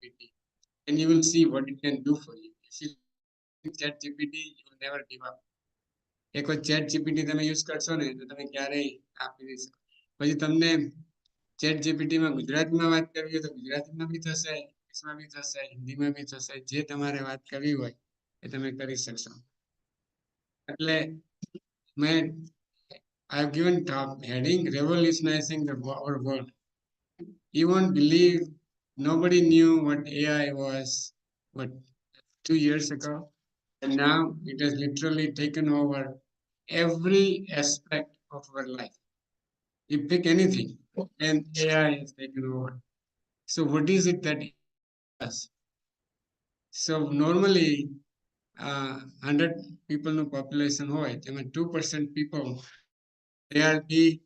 ChatGPT, and you will see what it can do for you. If you use ChatGPT, you will never give up. એક વાર ChatGPT તમે use કરશો ને તો તમે ક્યારેય આપી નહીં શકો. પછી તમને ChatGPT માં ગુજરાતીમાં વાત કરવી હોય તો ગુજરાતીમાં બી થશે, ઇંગ્લિશમાં બી થશે, હિન્દીમાં બી થશે. જે તમારે વાત કરવી હોય એ તમે કરી શકશો. એટલે મેં I have given top heading revolutionizing our world. You won't believe, nobody knew what AI was, what, 2 years ago, and now it has literally taken over every aspect of our life. You pick anything and AI has taken over. So what is it that it does? So normally 100 people no population hoy, તેમાં 2% people, they are the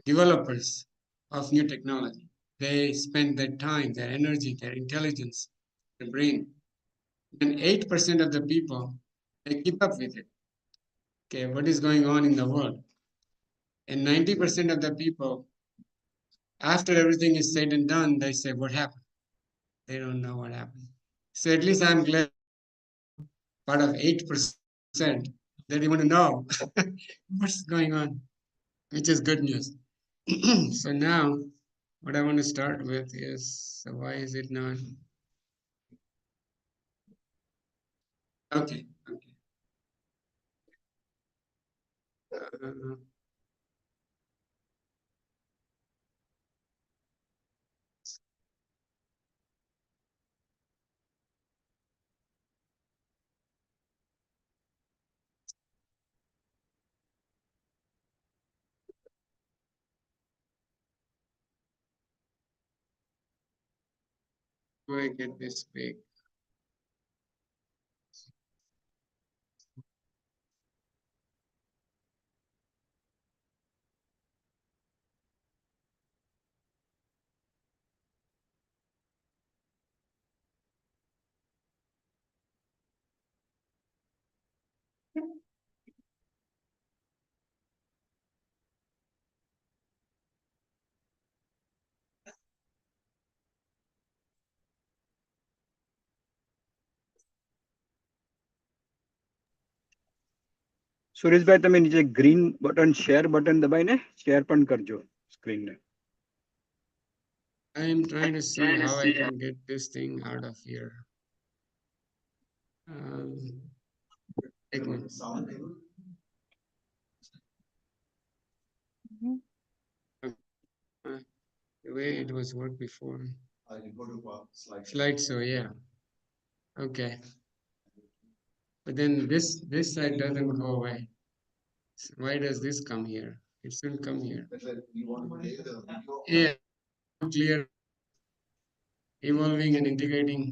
developers of new technology. They spend their time, their energy, their intelligence, their brain. And 8% of the people, they keep up with it. Okay, what is going on in the world? And 90% of the people, after everything is said and done, they say, what happened? They don't know what happened. So at least I'm glad part of 8% that you want to know what's going on, which is good news. So now what I want to start with is, so why is it not? Okay, okay. Do I get this big? Sureshbhai તમે નીચે green button share button દબાઈને share પણ કરજો સ્ક્રીનને. I am trying to see how I can get this thing out of here. The way it was worked before. Slideshow, yeah. Okay. But then this side doesn't go away. So why does this come here? It shouldn't come here. Yeah, clear, evolving and integrating.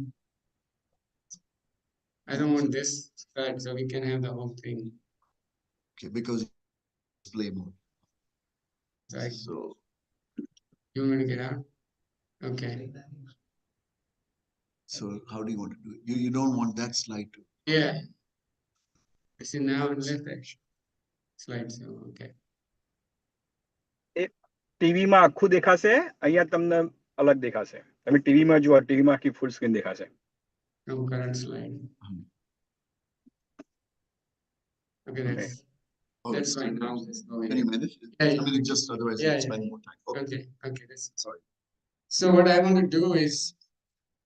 I don't want this slide, so we can have the whole thing. Okay, because display mode. Right. So You want me to get out? Okay. so how do you want to do it? You don't want that slide to. Yeah. I see now and left action. Slideshow, okay. ટીવીમાં આખું દેખાશે, અહીંયા તમને અલગ દેખાશે. તમે ટીવીમાં જુઓ, ટીવીમાં આખી ફૂલ સ્ક્રીન દેખાશે. No current slide. Okay, that's fine now. Can you manage it? Yeah, I mean, it just otherwise yeah, you'll spend more time. Okay, okay, that's sorry. So what I want to do is,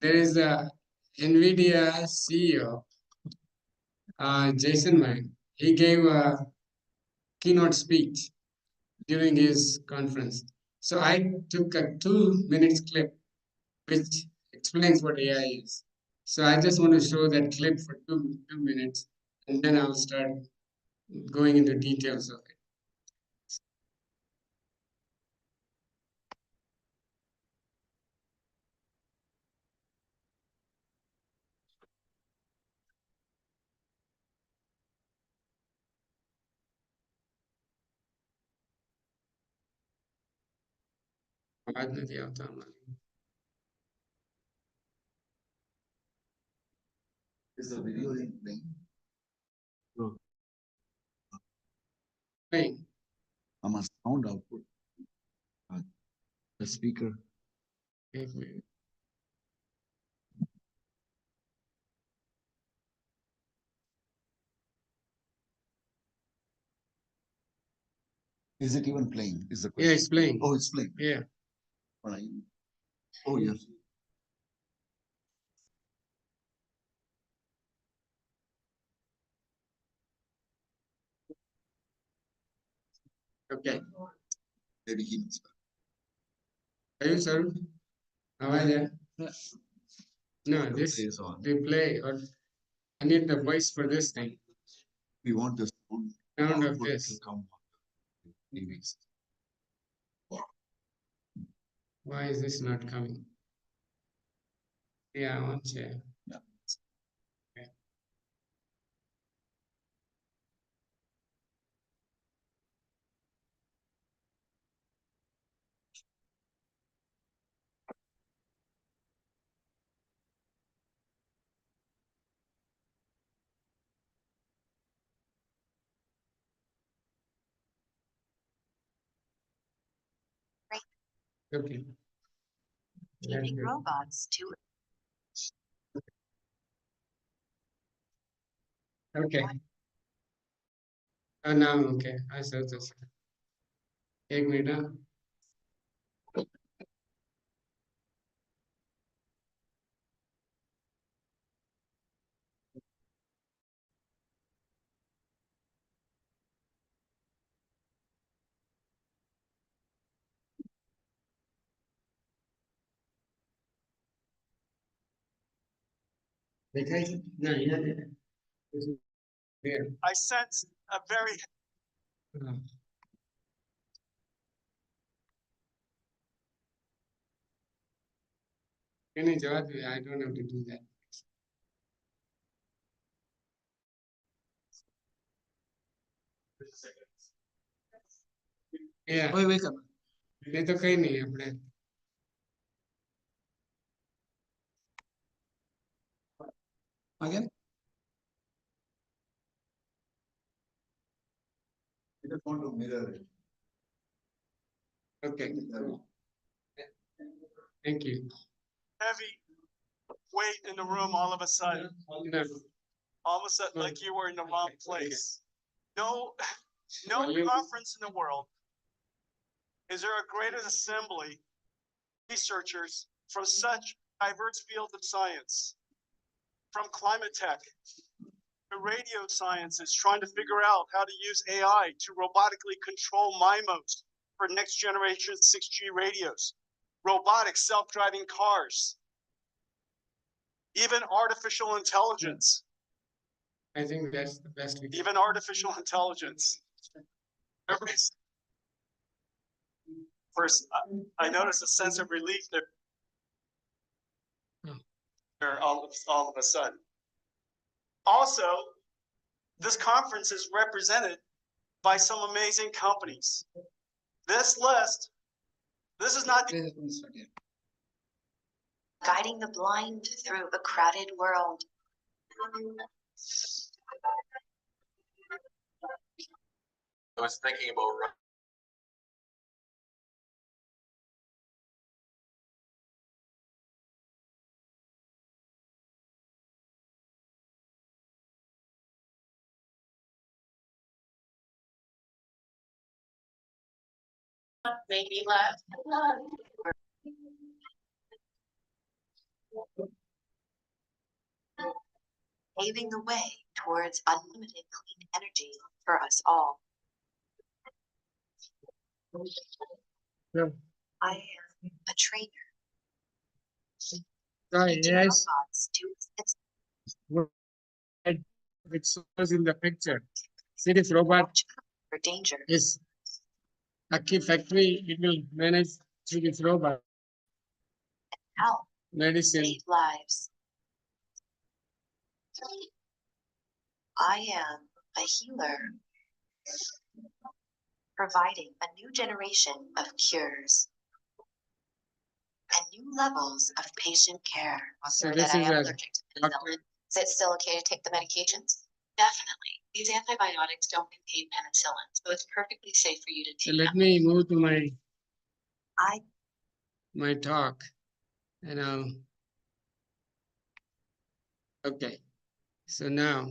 there is a NVIDIA CEO, Jason Wang. He gave a keynote speech during his conference. So I took a 2 minutes clip which explains what AI is. So I just want to show that clip for two minutes, and then I'll start going into details of it. અવાજ નથી આવતો આમાં. Is the video playing? Playing. I'm a sound output. The speaker. એક minute. Is it even playing? Is the Yeah, question? it's playing. Oh, it's playing. Yeah. But oh, yes. Okay. Maybe he knows. Are you sir? How are you? No, The this play is on. replay or I need the voice for this thing. We want the sound Sound of output this. to come on the TVs. Why is this not coming? Yeah, one chair. Yeah. Okay. Okay. Teaching robots to Okay. Now okay. I saw this. एक minute हाँ. देखा ही ना यहाँ there. I sense a very हाँ. नहीं जवाब दे. I don't have to do that. Yeah. ये तो कहीं नहीं है अपने. Again? I just want to mirror it. Okay. Thank you. heavy weight in the room all of a sudden. No. All of a sudden, like you were in the wrong place. No, no Are you- conference in the world is there a greater assembly researchers from such diverse fields of science, from climate tech to radio sciences, trying to figure out how to use AI to robotically control MIMOs for next generation 6G radios, robotics, self-driving cars, even artificial intelligence, I think that's the best we can. even artificial intelligence. First, I noticed a sense of relief there. Hmm. There all of a sudden. Also, this conference is represented by some amazing companies. This list, this is not the guiding the blind through a crowded world. I was thinking about Maybe left. Paving the way towards unlimited clean energy for us all. Yeah. I am a trainer. Right, Teaching yes. robots to its It shows in the picture. See this robot watch out for danger. is a key factory. It will manage through this robot. Help Medicine. save lives. I am a healer, providing a new generation of cures and new levels of patient care. So Or this that I is am a allergic to doctor. penicillin. Is it still okay to take the medications? Definitely. These antibiotics don't contain penicillin, so it's perfectly safe for you to So take let them. me move to I my talk, and I'll. Okay. So now.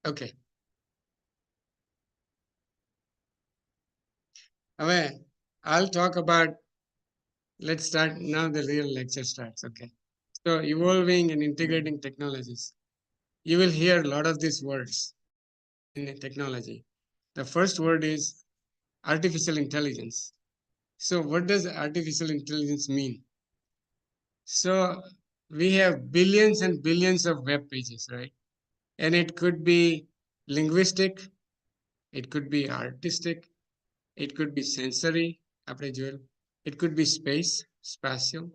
Okay. હવે I'll talk about, let's start now, the real lecture starts. Okay. So evolving and integrating technologies. You will hear a lot of these words in technology. The first word is artificial intelligence. So what does artificial intelligence mean? So we have billions and billions of web pages, right? And it could be linguistic, it could be artistic, it could be sensory, આપણે જોયેલું. It could be space, spatial,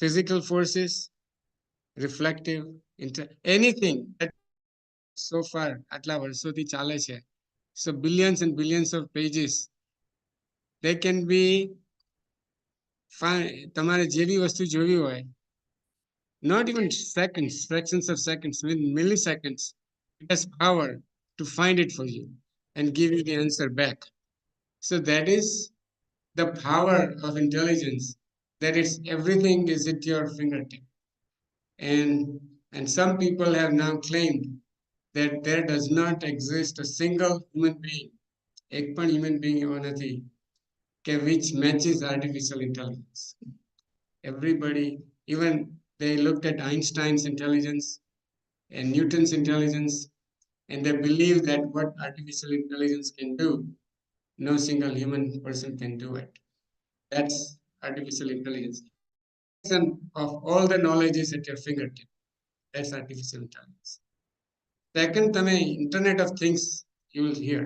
physical forces, reflective, anything that so far આટલા વર્ષોથી ચાલે છે. So billions and billions of pages, they can be તમારે જે બી વસ્તુ જોવી હોય, not even seconds, fractions of seconds, within milliseconds, it has power to find it for you and give you the answer back. So that is the power of intelligence, that it's everything is at your fingertip. And some people have now claimed that there does not exist a single human being, ek પણ human being એવો નથી which matches artificial intelligence. Everybody, even they looked at Einstein's intelligence and Newton's intelligence, and they believe that what artificial intelligence can do, no single human person can do it. That's artificial intelligence. Of all the knowledge is at your fingertip. That's artificial intelligence. Second, Internet of Things, you will hear.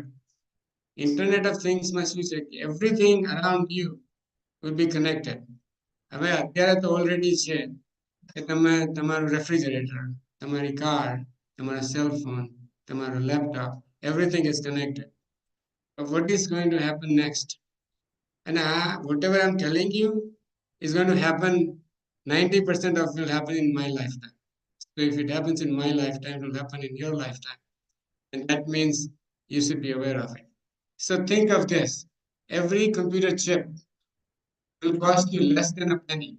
Internet of Things must be checked. Everything around you will be connected. હવે અત્યારે તો already છે કે તમે તમારું refrigerator, તમારી car, તમારા cell phone, તમારું laptop, everything is connected. But what is going to happen next? And whatever I'm telling you is going to happen, 90% of it will happen in my lifetime. So if it happens in my lifetime, it will happen in your lifetime. And that means you should be aware of it. So think of this. Every computer chip will cost you less than a penny,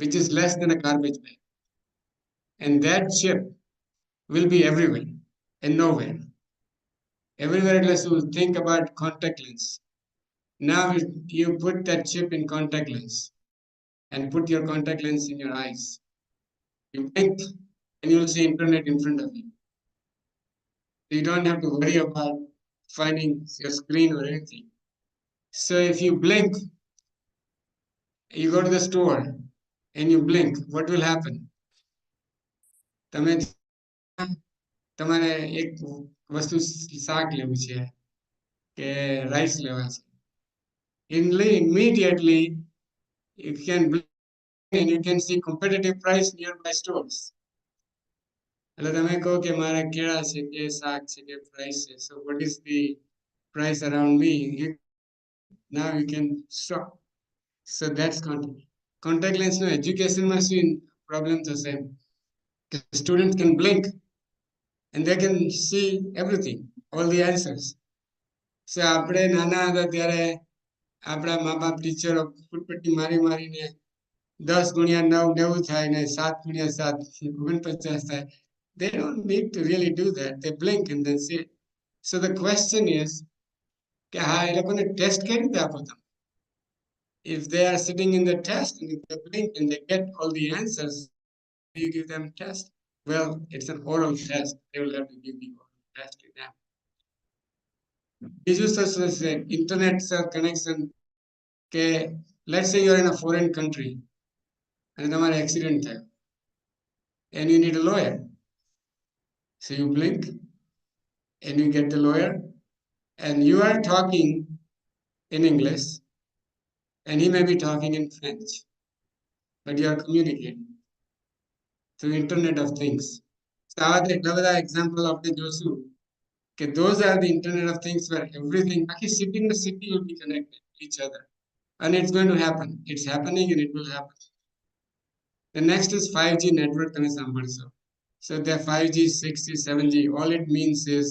which is less than a garbage bag. And that chip will be everywhere and nowhere. Everywhere, unless you will think about contact lens. Now you put that chip in contact lens and put your contact lens in your eyes. You blink and you'll see internet in front of you. You don't have to worry about finding your screen or anything. So if you blink, you go to the store and you blink, what will happen? તમારે એક વસ્તુ શાક લેવું છે કે rice લેવા છે, immediately you can blink and you can see competitive price nearby stores. એટલે તમે કહો કે મારા કેળા છે કે શાક છે કે price છે, so what is the price around me? Now you can stop. So that's contact lens no education machine problems the same. Students can blink and they can see everything, all the answers. So આપણે નાના હતા ત્યારે આપણા મા બાપ ટીચરો ફૂટપટ્ટી મારી મારીને 10 ગુણ્યા 9 90 થાય ને 7 ગુણ્યા 7 49 થાય. They don't need to really do that. They blink and then see it. So the question is કે હા એ લોકોને ટેસ્ટ કઈ રીતે આપો તમે? If they are sitting in the test and if they blink and they get all the answers, you give them test. Well, it's an oral test. They will have to give the oral test to them. બીજું છે internet connection કે let's say you're in a foreign country and તમારે accident થયો and you need a lawyer. So you blink and you get the lawyer and you are talking in English and he may be talking in French, but you are communicating through Internet of Things. So આવા એટલા બધા example આપણે જોશું કે those are the Internet of Things where everything, actually city in the city will be connected to each other. And it's going to happen. It's happening and it will happen. The next is 5G network connection. So the 5G, 6G, 7G, all it means is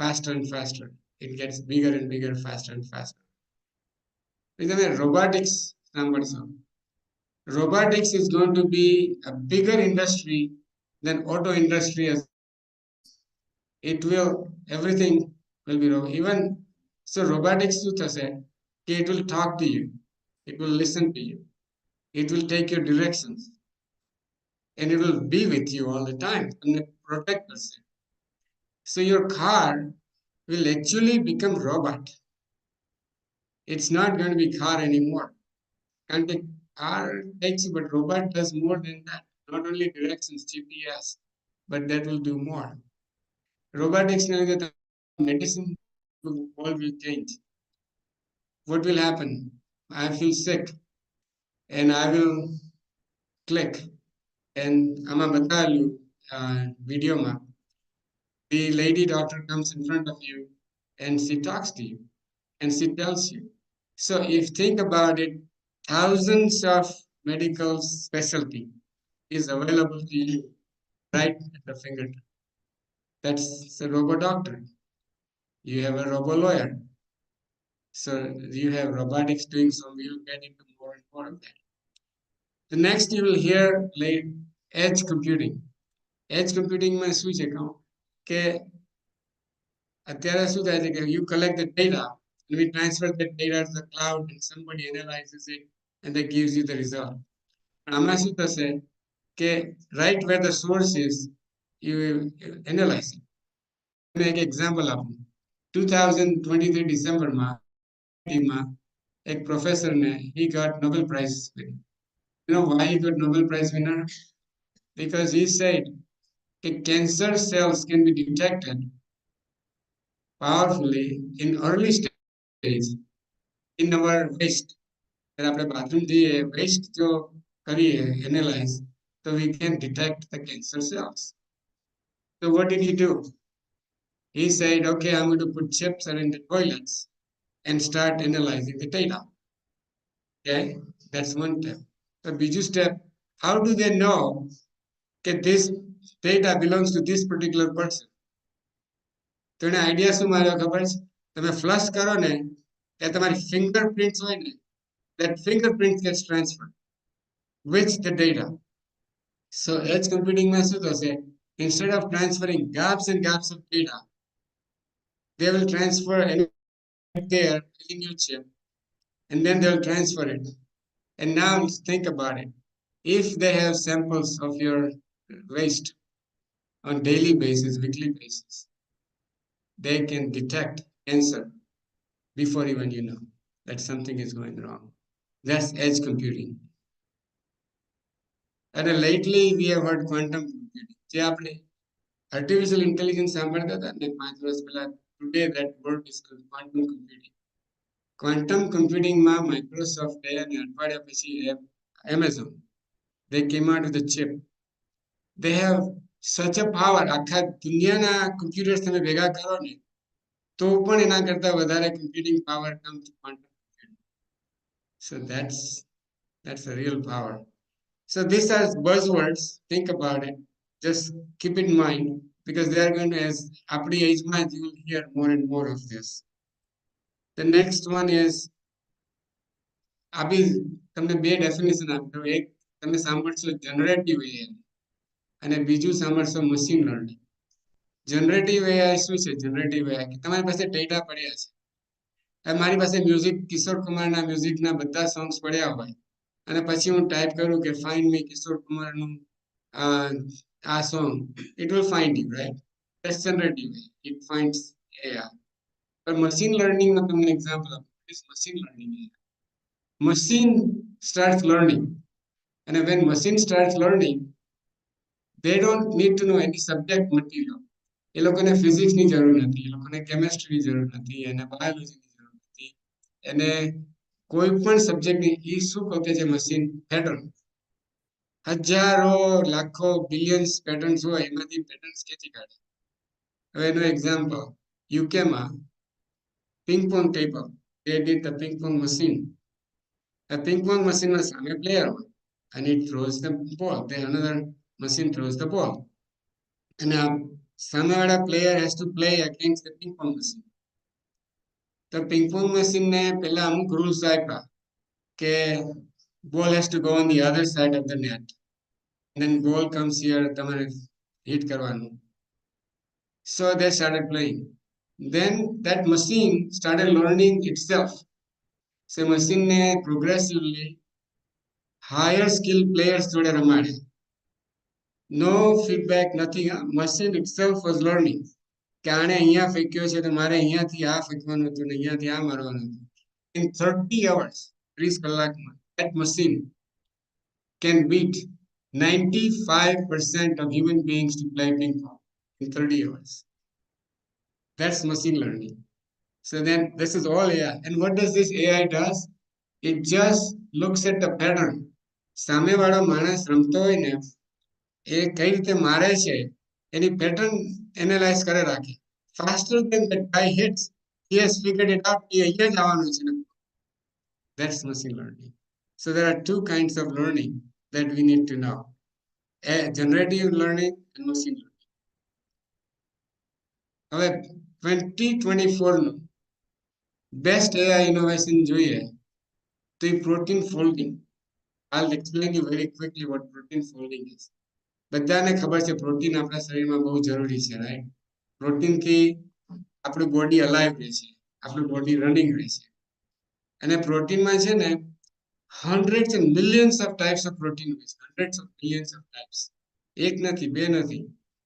faster and faster. It gets bigger and bigger, faster and faster. Robotics numbers. Robotics is going to be a bigger industry than auto industry. it will, everything will be robot. Even so, robotics શું થશે કે it will talk to you, it will listen to you, it will take your directions, and it will be with you all the time and protect us. So your car will actually become robot. It's not going to be car anymore. And the car takes you, but robot does more than that. Not only directions, GPS, but that will do more. Robotics now that medicine all will change. What will happen? I feel sick and I will click and આમાં બતાવેલું videoમાં the lady doctor comes in front of you and she talks to you and she tells you. So if think about it, thousands of medical specialty is available to you right at the fingertip. That's a robo doctor. You have a robo lawyer. So you have robotics doing so. We'll get into more and more of that. The next you will hear like edge computing. Edge computing માં શું છે કહું કે અત્યારે શું થાય છે કે you collect the data and we transfer that data to the cloud and somebody analyzes it and that gives you the result. આમાં શું થશે કે right where the source is, you analyze it. मैं एक example આપું 2023 ડિસેમ્બરમાં એક professor ને he got Nobel Prize winner. You know why he got Nobel Prize winner? Because he said that cancer cells can be detected powerfully in early stage in our waste. When આપણે bathroom જઈએ waste જો કરીએ analyze, so we can detect the cancer cells. So what did he do? He said, okay, I'm going to put chips in the toilets and start analyzing the data. Okay, that's one step. The બીજું step, how do they know that this data belongs to this particular person? તો એને idea શું માર્યો ખબર છે? તમે flush કરો ને કે તમારી fingerprints હોય ને, that fingerprint gets transferred with the data. So edge computing માં શું થશે? Instead of transferring gaps and gaps of data, they will transfer there in your chip and then they'll transfer it. And now think about it. If they have samples of your waste on daily basis, weekly basis, they can detect cancer before even you know that something is going wrong. That's edge computing. And lately we have heard quantum computing. જે આપણે artificial intelligence સાંભળતા હતા ને 5 વર્ષ પહેલા, today that word is called quantum computing. Quantum computing માં Microsoft અને અઠવાડિયા પછી Amazon, they came out with a chip. They have such a power. આખા દુનિયાના computers તમે ભેગા કરો ને તો પણ એના કરતા વધારે computing power comes to quantum computing. So that's a real power. So these are buzzwords. Think about it. Just keep it in mind because they are going to, as આપણી એજમાં you will hear more and more of this. The next one is આપી તમને બે definition આપજો. એક તમે સાંભળશો generative AI અને બીજું સાંભળશો મશીન લર્નિંગ. જનરેટિવ એઆઈ શું છે? જનરેટિવ એઆઈ કે તમારી પાસે ડેટા પડ્યા છે. હવે મારી પાસે મ્યુઝિક, કિશોર કુમારના મ્યુઝિકના બધા સોંગ્સ પડ્યા હોય અને પછી હું ટાઈપ કરું કે ફાઇન્ડ મી કિશોર કુમારનું આ song, it will find you, right? That's generative AI. It finds AI. But machine learning માં તમને એક્ઝામ્પલ આપું. This machine learning AI. Machine starts learning, and when machine starts learning, they don't need to know any subject material. એ લોકોને ફિઝિક્સની જરૂર નથી, એ લોકોને કેમેસ્ટ્રીની જરૂર નથી, એને બાયોલોજીની જરૂર નથી, એને કોઈ પણ સબ્જેક્ટની. એ શું કહે છે મશીન? પેટર્ન, હજારો લાખો બિલિયન્સ પેટર્ન્સ હોય એમાંથી પેટર્ન્સ ખેંચી કાઢે. હવે એનો એક્ઝામ્પલ યુકેમાં ping pong table, they did the ping-pong machine. A ping-pong machine માં સામે પ્લેયર હોય and it throws the ball, then another machine throws the ball, and a સામેવાળા player has to play against the ping-pong machine. તો ping-pong machine ને પહેલા અમુક rules આપ્યા કે ball has to go on the other side of the net, and then ball comes here, તમારે hit કરવાનું. So they started playing. Then that machine started learning itself. So machine ને progressively higher skill players જોડે રમાડે. No feedback, nothing. Machine itself was learning. કે આણે અહીંયા ફેંક્યો છે તો મારે અહીંયાથી આ ફેંકવાનું હતું ને અહીંયાથી આ મારવાનું હતું. In 30 hours, 30 કલાકમાં, that machine can beat 95% of human beings to play ping pong in 30 hours. That's machine learning. So then this is all AI. And what does this AI does? It just looks at the pattern. સામેવાળો માણસ રમતો હોય ને એ કઈ રીતે મારે છે એની pattern analyse કરે રાખે. Faster than that guy hits, he has figured it out. એ અહીંયા જ આવવાનું છે ને. That's machine learning. So there are two kinds of learning that we need to know. Generative learning and machine learning. હવે 2024 નું best AI innovation જોઈએ તો એ protein folding. I'll explain you very quickly what protein folding is. બધાને ખબર છે protein આપણા શરીરમાં બહુ જરૂરી છે, રાઈટ? પ્રોટીનથી આપણું બોડી અલાઇવ રહે છે, આપણું બોડી રનિંગ રહે છે. અને પ્રોટીનમાં છે ને hundreds and millions of types of protein હોય છે, hundreds of millions of types. એક નથી, બે નથી.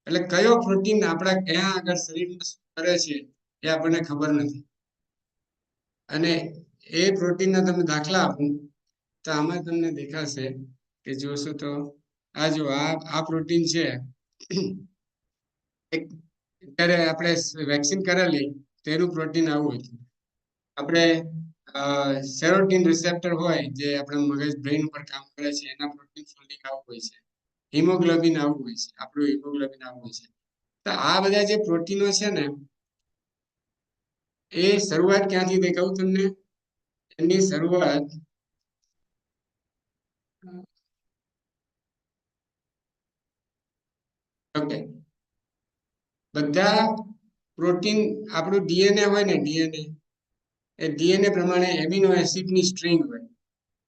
એટલે કયો પ્રોટીન આપણા ક્યાં આગળ શરીરમાં શું કરે છે એ આપણને ખબર નથી. અને એ પ્રોટીનના તમે દાખલા આપું તો આમાં તમને દેખાશે કે જોશો તો આ જો આ પ્રોટીન છે. ત્યારે આપણે વેક્સિન કરેલી તો એનું પ્રોટીન આવું હતું. આપણે સેરોટીન રિસેપ્ટર હોય જે આપણા મગજ બ્રેઇન ઉપર કામ કરે છે એના પ્રોટીન ફોલ્ડિંગ આવું હોય છે. હિમોગ્લોબિન આવું હોય છે, આપણું હિમોગ્લોબિન આવું હોય છે. તો આ બધા જે પ્રોટીનો છે ને એ શરૂઆત ક્યાંથી થઈ કહું તમને. એની શરૂઆત ઓકે, બધા પ્રોટીન આપણું ડીએનએ હોય ને, ડીએનએ એ ડીએનએ પ્રમાણે એમિનો એસિડની સ્ટ્રિંગ હોય.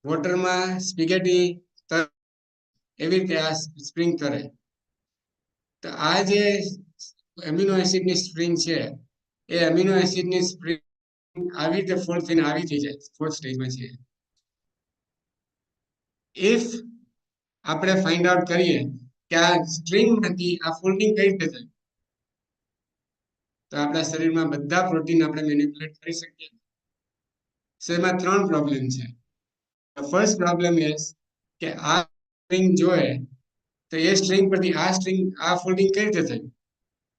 વોટરમાં સ્પિગેટી એવી રીતે આ સ્પ્રિંગ કરે. તો આ જે એમિનો એસિડની સ્પ્રિંગ છે એ એમિનો એસિડની સ્પ્રિંગ આવી રીતે ફોલ્ડ થઈને આવી થઈ જાય, ફોર્થ સ્ટેજમાં છે. ઇફ આપણે ફાઇન્ડ આઉટ કરીએ કે આ સ્ટ્રિંગમાંથી આ ફોલ્ડિંગ કઈ રીતે થાય તો આપણા શરીરમાં બધા પ્રોટીન આપણે મેનિપ્યુલેટ કરી શકીએ. સો એમાં ત્રણ પ્રોબ્લેમ છે. ફર્સ્ટ પ્રોબ્લેમ ઇઝ કે આ સ્ટ્રિંગ જોઈએ તો એ સ્ટ્રિંગ પરથી આ ફોલ્ડિંગ કઈ રીતે થયું.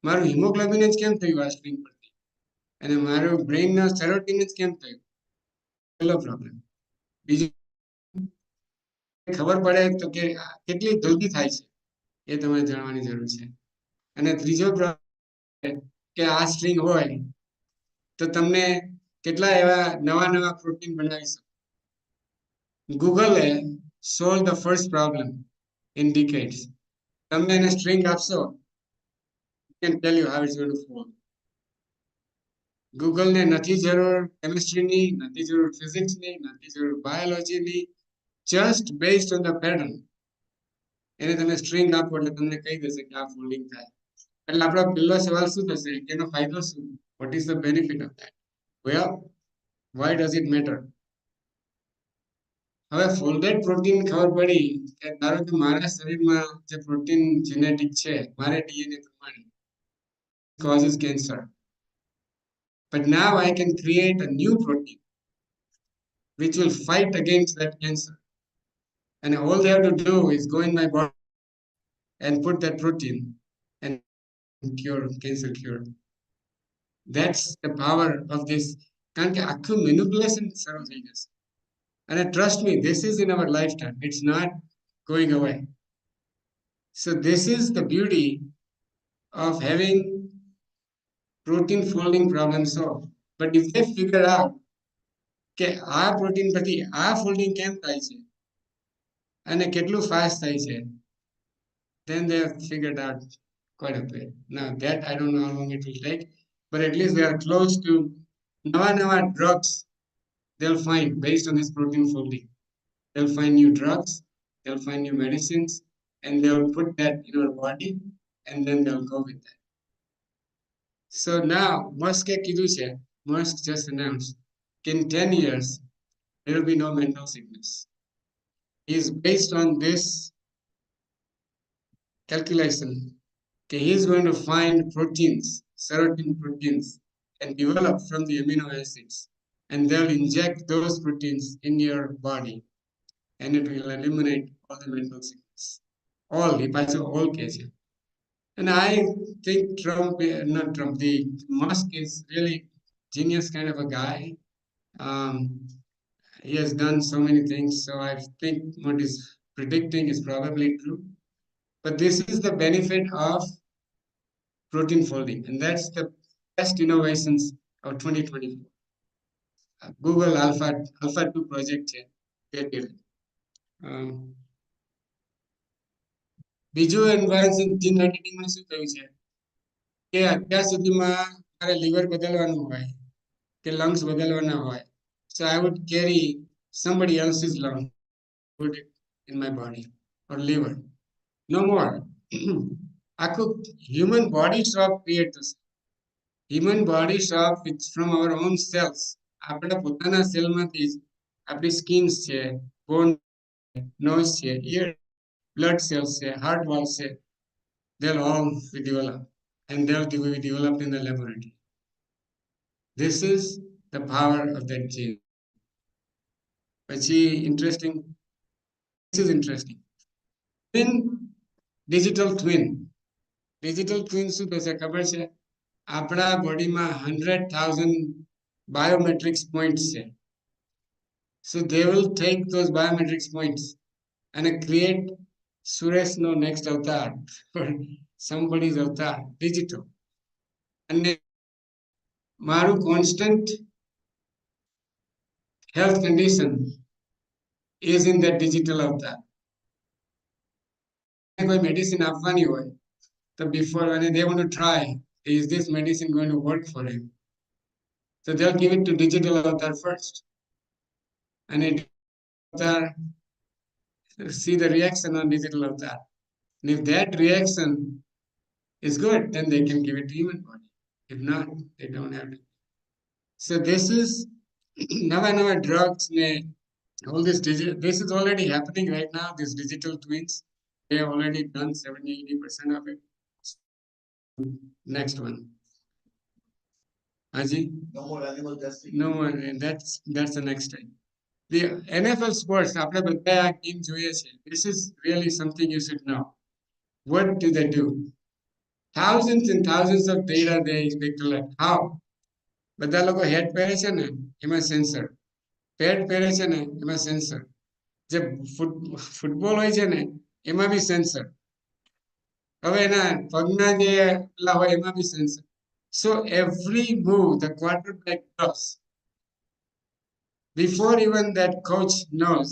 મારું હિમોગ્લોબિન જ કેમ થયું આ સ્ટ્રિંગ પરથી, અને મારું બ્રેઇનનો સેરોટીન જ કેમ થયું. પહેલો પ્રોબ્લેમ. બીજું ખબર પડે તો કે કેટલી જલ્દી થાય છે એ તમારે જાણવાની જરૂર છે. અને ત્રીજો પ્રોબ્લેમ કે આ સ્ટ્રિંગ હોય તો તમને કેટલા એવા નવા નવા પ્રોટીન બનાવી શકો. ગૂગલે solve the first problem in decades. તમને એને સ્ટ્રિંગ આપશો, can tell you how it's going to fall. ગૂગલને નથી જરૂર કેમિસ્ટ્રીની, નથી જરૂર ફિઝિક્સની, નથી જરૂર બાયોલોજીની. Just based on the pattern એને તમે સ્ટ્રિંગ આપો એટલે તમને કહી દેશે કે આ ફોલ્ડિંગ થાય. એટલે આપણો પહેલો સવાલ શું થશે કે એનો ફાયદો શું? What is the benefit of that? Well, why does it matter? હવે ફોલ્ડેડ પ્રોટીન ખબર પડી કે ધારો કે મારા શરીરમાં જે પ્રોટીન જેનેટિક છે મારે ડીએનએ પ્રમાણે causes cancer. But now I can create a new protein which will fight against that cancer. And all they have to do is go in my body and put that protein and cure cancer cure. That's the power of this. કારણ કે આખું manipulation શરૂ થઈ જશે. And trust me, this is in our lifetime. It's not going away. So this is the beauty of having protein folding problem solved. But if they figure out કે આ protein પરથી આ ફોલ્ડિંગ કેમ થાય છે અને કેટલું ફાસ્ટ થાય છે, then they have figured out quite a bit. Now that I don't know how long it will take, but at least they are close to nava drugs they'll find based on this protein folding. They'll find new drugs, they'll find new medicines, and they'll put that in our body, and then they'll go with that. So now Musk કીધું છે, Musk just announced in 10 years there will be no mental sickness. He is based on this calculation. Okay, he is going to find proteins, certain proteins, and develop from the amino acids, and they'll inject those proteins in your body, and it will eliminate all the mental sickness. All, he પાછો all કહે છે. And I think Trump, not Trump, the Musk is really genius kind of a guy. Um, he has done so many things, so I think what he's predicting is probably true. But this is the benefit of protein folding, and that's the best innovations of 2024. Google Alpha 2 project છે they did it. બીજું advance જીન એડિટિંગમાં શું થયું છે કે અત્યાર સુધીમાં મારે liver બદલવાનું હોય કે લંગ્સ બદલવાના હોય, so I would carry somebody else's lung, put it in my body or liver. No more. આખું human body shop create થશે. Human body shop it's from our own cells. આપણા પોતાના સેલમાંથી જ આપણી skins છે, bone, nose છે, ear, blood cells છે, heart valves છે, they'll all be developed, and they'll be developed in the laboratory. This is the power of that gene. પછી interesting, this is interesting. Twin, digital twin. Digital twin શું થશે ખબર છે? આપણા બોડીમાં 100,000 biometrics points છે. So they will take those biometrics points and create Suresh no next avatar or somebody's avatar, digital. And મારું constant health condition is in that digital avatar. કોઈ medicine આપવાની હોય તો before when they want to try, is this medicine going to work for him? So they'll give it to digital avatar first, and it avatar see the reaction on digital avatar. And if that reaction is good, then they can give it to human body. If not, they don't have to. So this is nava drugs, all this is already happening right now. These digital twins, they have already done 70-80% of it. Next one. Aji? No more animal testing. No more. That's the next time. The NFL sports, આપણે બધા આ game જોઈએ છે. This is really something you should know. What do they do? Thousands and thousands of data they collect. How? બધા લોકો હેડ પહેરે છે ને એમાં સેન્સર, પેડ પહેરે છે ને એમાં સેન્સર, જે ફૂટબોલ હોય છે ને એમાં બી સેન્સર, હવે એના પગના જે પેલા હોય એમાં બી sensor. So every move the quarterback does, before even that coach knows,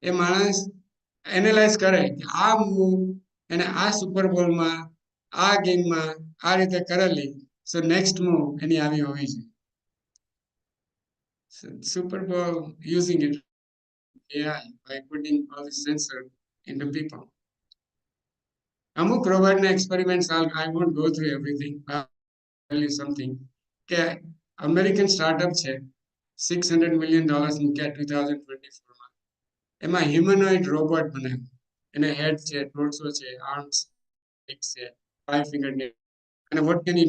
એ માણસ એનાલાઇઝ કરે કે આ મૂવ એને આ સુપર બોલમાં આ ગેમમાં આ રીતે કરેલી, સો નેક્સ્ટ મૂવ એની આવી હોવી જોઈએ. Super Bowl using it AI by putting all the sensor into people. અમુક રોબોટના experiments, I won't go through everything, but I'll tell you something. કે અમેરિકન સ્ટાર્ટઅપ છે, $600 million મૂક્યા 2024માં. એમાં હ્યુમનોઇડ રોબોટ બનાવ્યું, એને હેડ છે, ટોર્સો છે, આર્મ્સ છે, 5 finger nail, અને what can he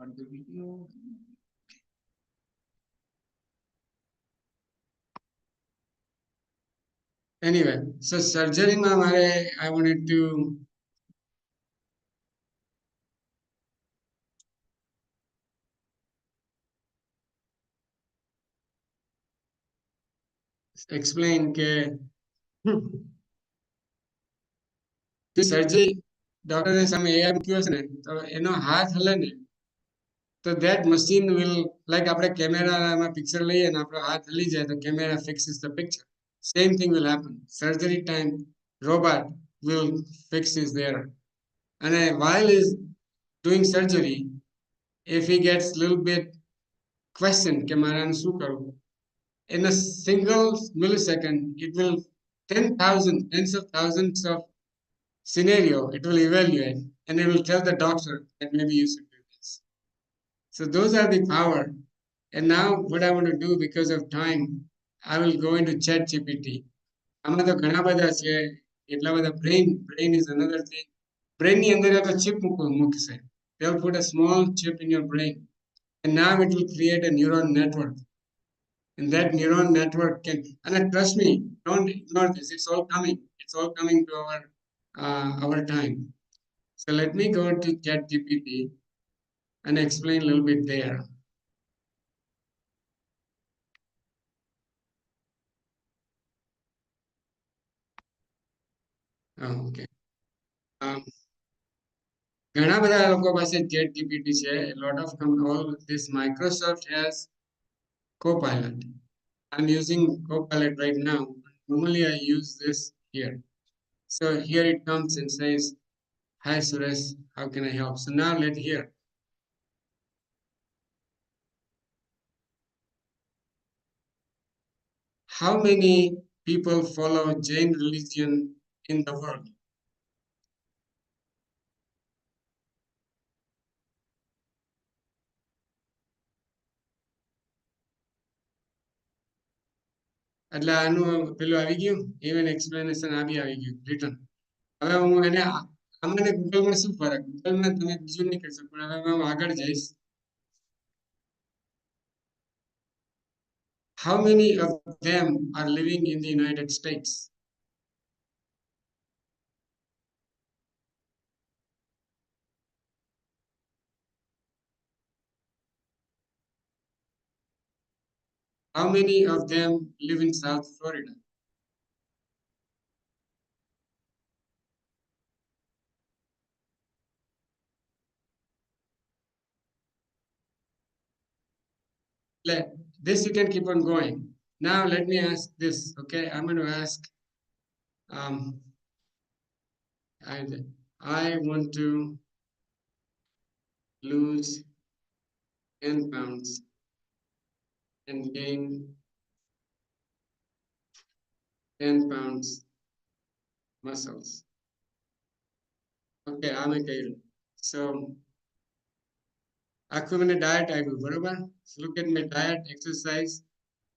on the video. Anyway, so સર્જરીમાં મારે I wanted to explain કે સર્જરી ડોક્ટરની સામે AI મૂક્યો છે ને તો એનો હાથ હલે ને તો that machine will like આપણે કેમેરામાં પિક્ચર લઈએ ને આપણો હાથ હલી જાય તો camera fixes the picture. Same thing will happen. Surgery time robot will fix his there. And while he's doing surgery, if he gets little bit question કે મારે આનું શું કરવું, in a single millisecond, it will 10,000, tens of thousands of scenario, it will evaluate and it will tell the doctor that maybe you should do this. So those are the power. And now what I want to do because of time, I will go into ChatGPT. આમાં તો ઘણા બધા છે એટલા બધા brain is another thing. Brain ની અંદર એક chip મૂકશે. They'll put a small chip in your brain and now it will create a neuron network. And that neuron network can, and trust me, don't ignore this. It's all coming. It's all coming to our time. So let me go to ChatGPT and explain a little bit there. Oh, okay. ઘણા બધા લોકો પાસે ChatGPT છે. A lot of all this Microsoft has Copilot. I'm using Copilot right now. Normally I use this here. So here it comes and says, "Hi Suresh, how can I help?" So now let's hear. How many people follow Jain religion in the world? એટલે આનું પેલું આવી ગયું even explanation આ બી આવી ગયું written. હવે હું એને આમાં ને ગૂગલમાં શું ફરક? ગૂગલમાં તમે બીજું નહીં કરી શકો પણ હવે હું આગળ જઈશ. How many of them are living in the United States? How many of them live in South Florida? This you can keep on going. Now let me ask this, okay? I'm going to ask, I want to lose 10 pounds and gain 10 pounds muscles. Okay, I'm okay. So, આખું મને diet આપ્યું બરોબર? So look at my diet, exercise,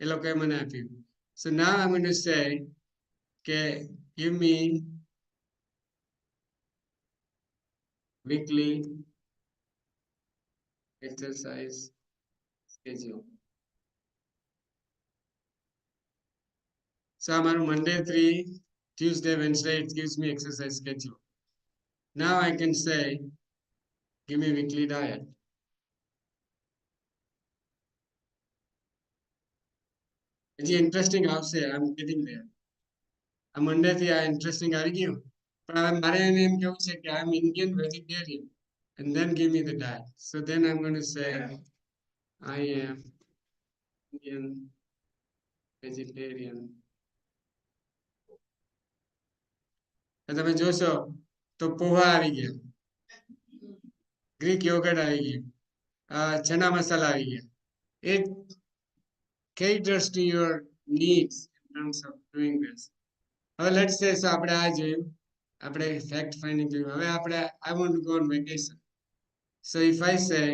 એ લોકોએ મને આપ્યું. So now I'm going to say, okay, give me weekly exercise schedule. So અમારું Monday 3, Tuesday, Wednesday, it gives me exercise schedule. Now I can say, give me weekly diet. હજી interesting આવશે, I'm getting there. આ Monday થી આ interesting આવી ગયું. પણ હવે મારે એને એમ કેવું છે કે I'm Indian vegetarian and then give me the diet. So then I'm going to say, I am Indian vegetarian. તમે જોશો તો પોહા આવી ગયા, ગ્રીક યોગર્ટ આવી ગયું, ચના મસાલા આવી ગયા. It caters to your needs in terms of doing this. હવે let's say so આપણે આ જોયું, આપણે fact finding જોયું. હવે આપણે I want to go on vacation. So if I say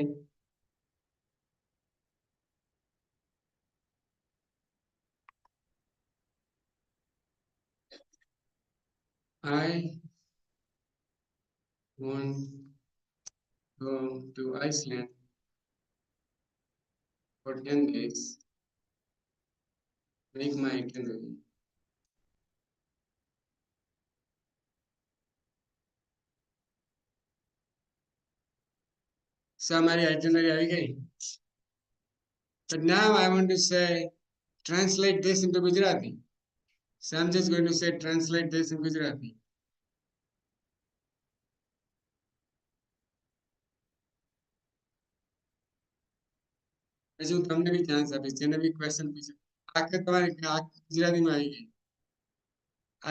I want to go to Iceland for 10 days. Make my itinerary. So हमारी itinerary આવી ગઈ. But now I want to say translate this into Gujarati. So I'm just going to say translate this in Gujarati. પછી હું તમને બી chance આપીશ જેને બી question પૂછે આખે તમારે ગુજરાતીમાં આવી ગઈ.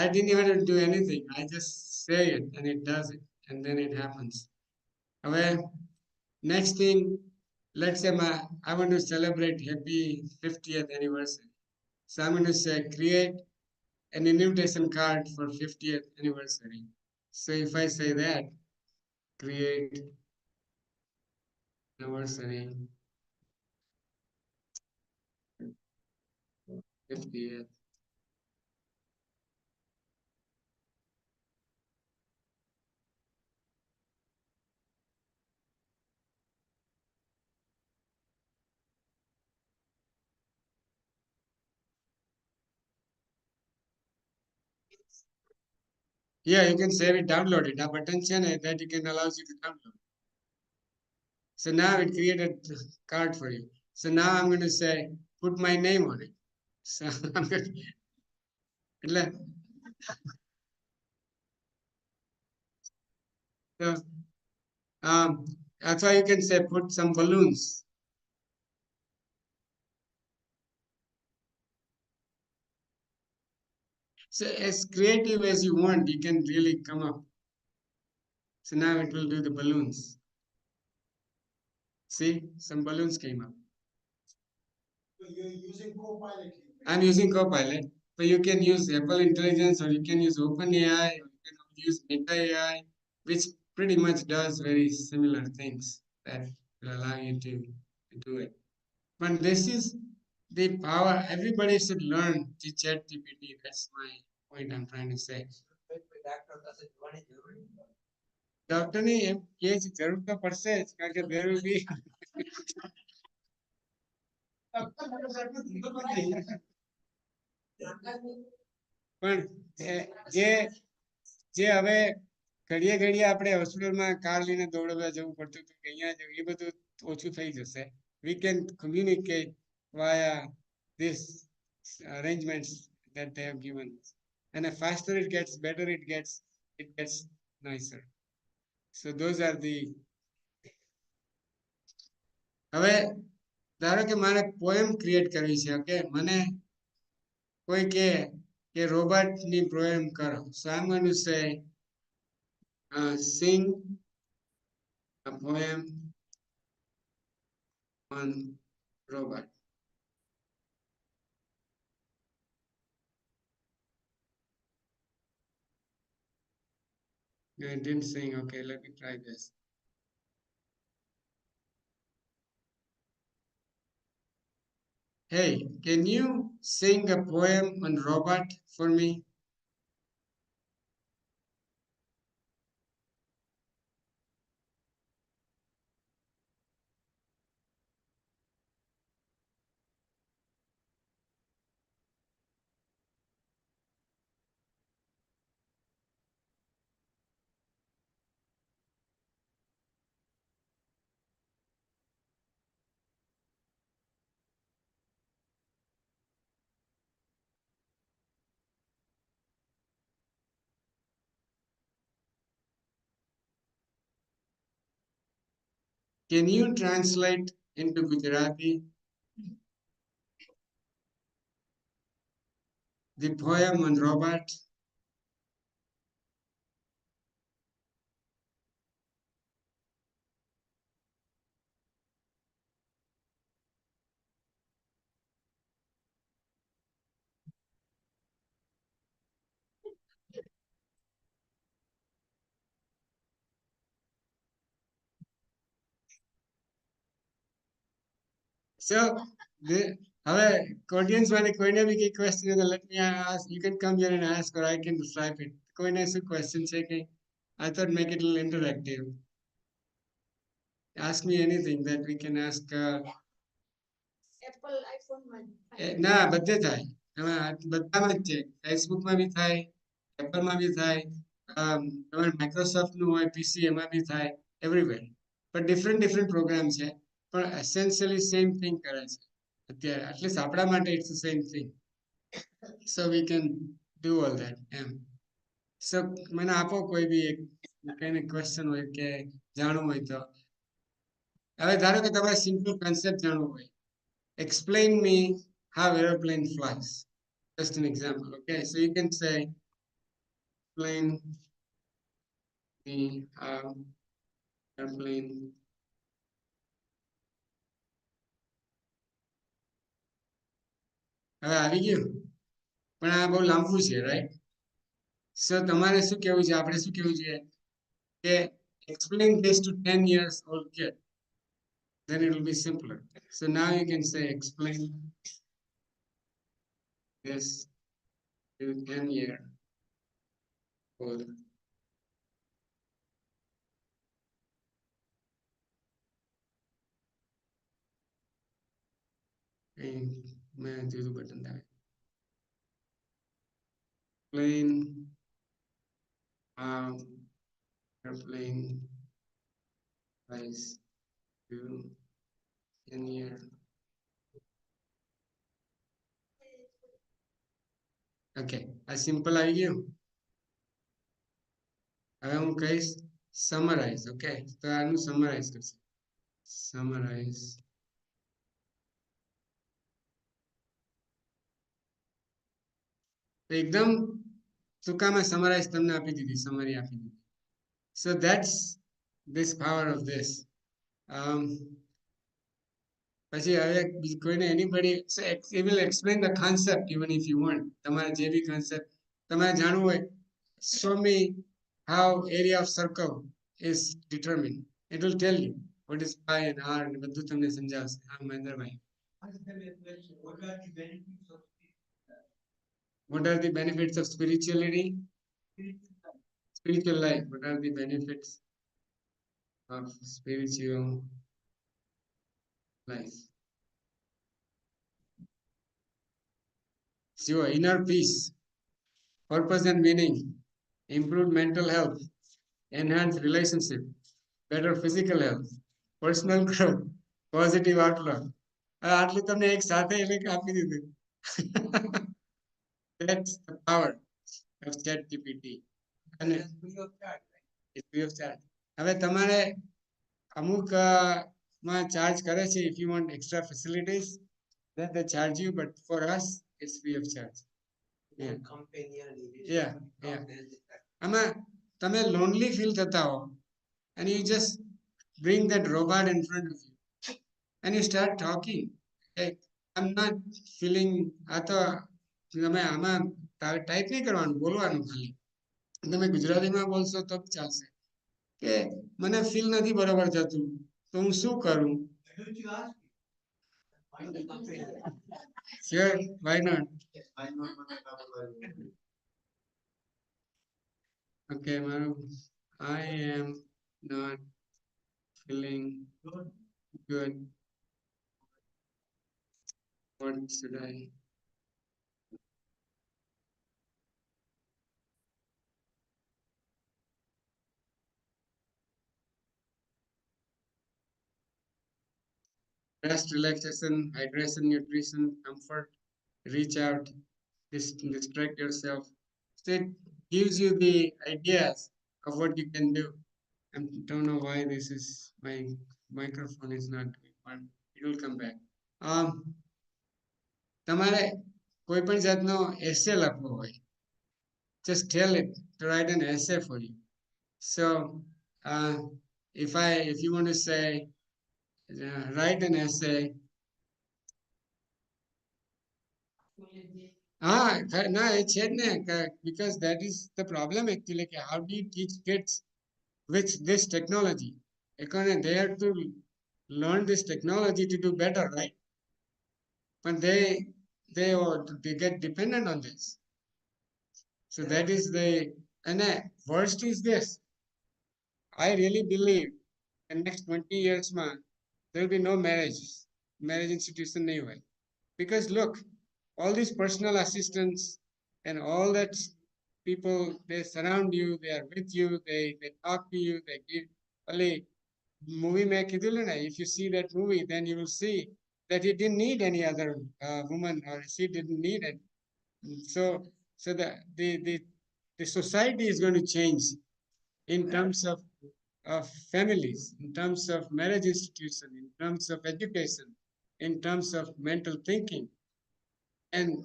I didn't even do anything. I just say it and it does it and then it happens. Okay. Next thing, let's say I want to celebrate happy 50th anniversary. So I'm going to say create an invitation card for 50th anniversary. So if I say that, create anniversary 50th. Yeah, you can save it, download it. Now button that you can allows you to download. So now it created a card for you. So now I'm going to say put my name on it. So I'm going to, so that's why you can say put some balloons. So as creative as you want, you can really come up. So now it will do the balloons. See, some balloons came up. So you're using Copilot. I'm using Copilot, but you can use Apple Intelligence or you can use OpenAI or you can use Meta AI, which pretty much does very similar things that will allow you to do it. But this is the power. Everybody should learn to ChatGPT. That's my point I'm trying to say. ડોક્ટરની એમ કે છે જરૂર તો પડશે જ કારણ કે there will be પણ જે હવે ઘડીએ ઘડીએ આપણે હોસ્પિટલમાં કાર લઈને દોડવા જવું પડતું હતું કે અહીંયા જવું એ બધું ઓછું થઈ જશે. We can communicate via this arrangements that they have given us. And the faster it gets, better it gets nicer. So those are the હવે ધારો કે મારે પોએમ ક્રિએટ કરવી છે ઓકે મને કોઈ કે રોબોટ ની પોએમ કરો. So I'm going to say sing a poem on robot. No, it didn't sing. Okay, let me try this. Hey, can you sing a poem on robot for me? Can you translate into Gujarati the poem on robot? So હવે audience વાળે કોઈને બી કઈ question હોય તો let me ask. You can come here and ask or I can type it. કોઈને શું question છે કે I thought make it a little interactive. Ask me anything that we can ask. Apple આઈફોનમાં ના બધે થાય એમાં બધામાં જ છે ફેસબુકમાં બી થાય એપલમાં બી થાય તમારે માઇક્રોસોફ્ટનું હોય પીસી એમાં બી થાય એવરીવેર પણ ડિફરન્ટ પ્રોગ્રામ છે પણ એસેન્શિયલી સેમ થિંગ કરે છે અત્યારે એટલીસ્ટ આપણા માટે it's the same thing so we can do all that એમ સો મને આપો કોઈ બી એક કઈને ક્વેશ્ચન હોય કે જાણવું હોય તો હવે ધારો કે તમારે સિમ્પલ કન્સેપ્ટ જાણવું હોય explain me how airplane flies just an example okay so you can say explain me how airplane હવે આવી ગયું પણ આ બહુ લાંબુ છે રાઈટ સો તમારે શું કેવું છે આપણે શું કેવું છે કે explain this to 10 years old kid then it will be simpler so now you can say explain this to 10-year old મેં જુદું બટન દાબે explain how airplane flies to 10-year okay આ સિમ્પલ આવી ગયું હવે હું કહીશ સમરાઈઝ ઓકે તો આનું સમરાઈઝ કરશે સમરાઈઝ એકદમ ટૂંકામાં સમરાઈઝ તમને આપી દીધી સમરી આપી દીધી સો that's this power of this પછી હવે કોઈને anybody it will explain the concept even if you want તમારે જે બી concept તમારે જાણવું હોય show me how area of circle is determined it will tell you what is pi and r અને બધું તમને સમજાવશે હા મહેન્દ્રભાઈ what are the benefits of spirituality spiritual life what are the benefits of spiritual life your inner peace purpose and meaning improved mental health enhanced relationship better physical health personal growth positive outlook આટલું તમને એક સાથે એટલે આપી દીધું that's the power of ChatGPT અને it's free of charge હવે તમારે અમુક માં ચાર્જ કરે છે if you want extra facilities then they charge you but for us it's free of charge yeah આમાં તમે lonely feel થતા હો and you just bring that robot in front of you and you start talking like I'm not feeling આ તો તમે આમાં type નહીં કરવાનું બોલવાનું ખાલી તમે ગુજરાતીમાં બોલશો તો ચાલશે કે મને ફીલ નથી બરોબર થતું તો હું શું કરું sure why not okay મારું I am not feeling good what should I rest relaxation hydration nutrition comfort reach out distract yourself so it gives you the ideas of what you can do I don't know why this is my microphone is not doing but it will come back તમારે કોઈ પણ જાતનો એસે લખવો હોય just tell it to write an essay for you so if you want to say write an essay ના એ છે જ ને because that is the problem actually how do you teach kids with this technology they have to learn this technology to do better right but they get dependent on this so that is the and the worst is this I really believe in next 20 years man there will be no marriages marriage institution नहीं हुए. Because look, all these personal assistants and all that people, they surround you, they are with you, they talk to you, they give only movie में कीधुले ना, if you see that movie, then you will see that he didn't need any other woman, or she didn't need it. So the society is going to change in terms of families, in terms of marriage institution, in terms of education, in terms of mental thinking, and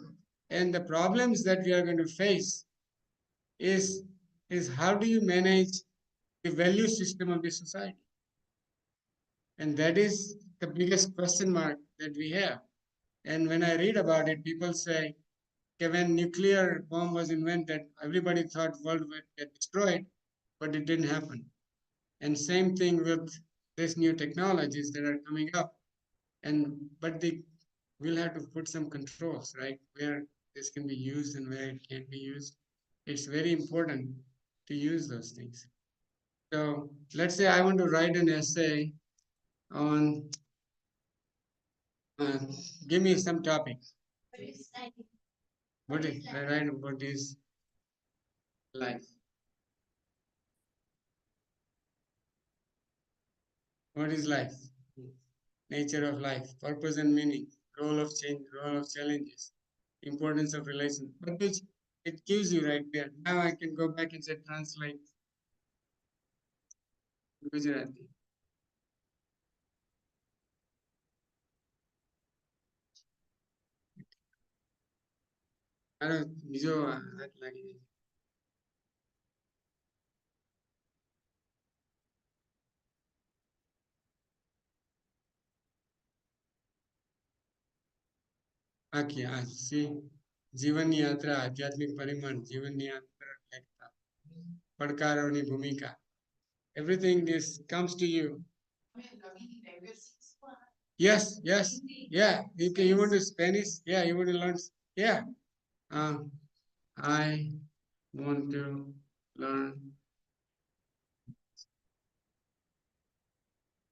and the problems that we are going to face is how do you manage the value system of the society, and that is the biggest question mark that we have. And when I read about it, people say, okay, when nuclear bomb was invented, everybody thought world would get destroyed, but it didn't happen. And same thing with these new technologies that are coming up. And but they will have to put some controls, right? Where this can be used and where it can't be used. It's very important to use those things. So let's say I want to write an essay on, uh, give me some topic. What is I write about is life. What is life? Nature of life, purpose and meaning, role of change, role of challenges, importance of relations. But which it gives you right there. Now I can go back and say translate Gujarati. મારો બીજો હાથ લાગી જાય. આખી આ જીવનની યાત્રા, આધ્યાત્મિક પરિમાણ, જીવનની યાત્રા, પડકારોની ભૂમિકા. Everything this comes to you. Yes, yes, yeah. You want to Spanish? Yeah, you want to learn? Yeah. I want to learn.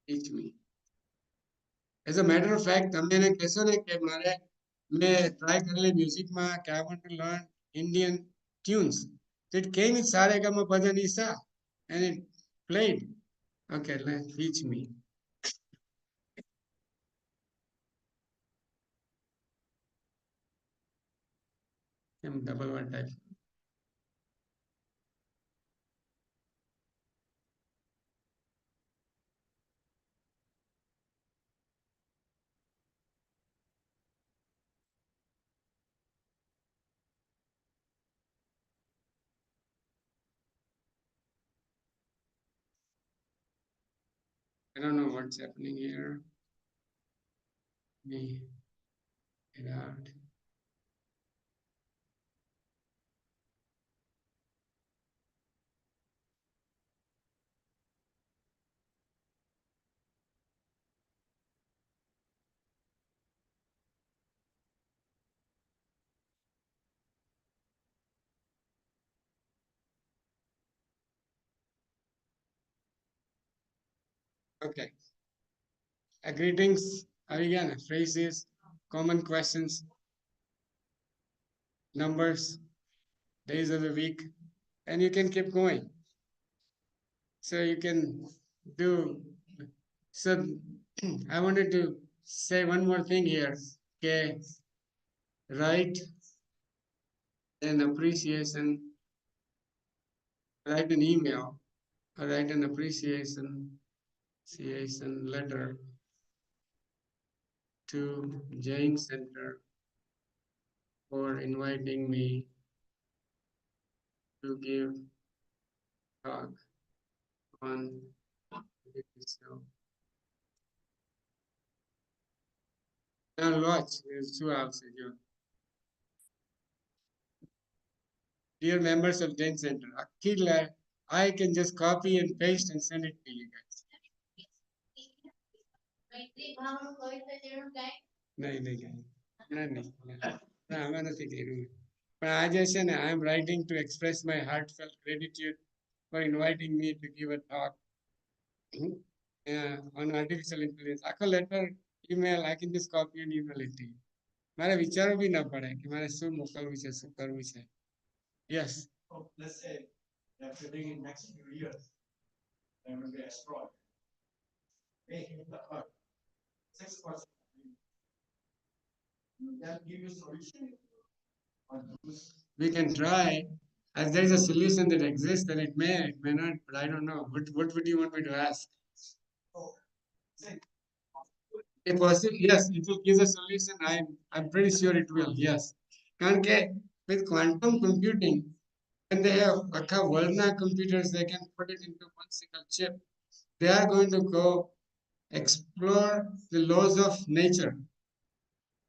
Teach me. As a matter of fact, તમે એને કહેશો ને કે મારે મેં ટ્રાય કરેલી મ્યુઝિકમાં કે I want to learn Indian tunes. So it came with Saregama Padanisa and it played. Okay, teach me. Double one type. I don't know what's happening here. Me get out. Okay. Greetings, again, phrases, common questions, numbers, days of the week, and you can keep going. So you can do. So I wanted to say one more thing here. Okay, write an appreciation, write an email, or write an appreciation letter to Jain Center for inviting me to give talk on this show. Now watch, there's 2 hours ago. Dear members of Jain Center, I can just copy and paste and send it to you guys. નહીં નહીં નહીં આમાં નથી કર્યું. પણ આજે છે ને I am writing to express my heartfelt gratitude for inviting me to give a talk on artificial intelligence. આખો letter email, I can just copy and email it to you. મારે વિચારવું બી ના પડે કે મારે શું મોકલવું છે, શું કરવું છે. Yes. So let's say that within the next few years, there will be a asteroid. Making the Earth 6%. Will that give you solution? Or use We can try. If there is a solution that exists, then it may not, but I don't know. What would you want me to ask? say If possible, yes, it will give a solution. I'm pretty sure it will. Yes. કારણ કે with quantum computing, when they have આખા worldના computers, they can put it into one single chip. They are going to go explore the laws of nature.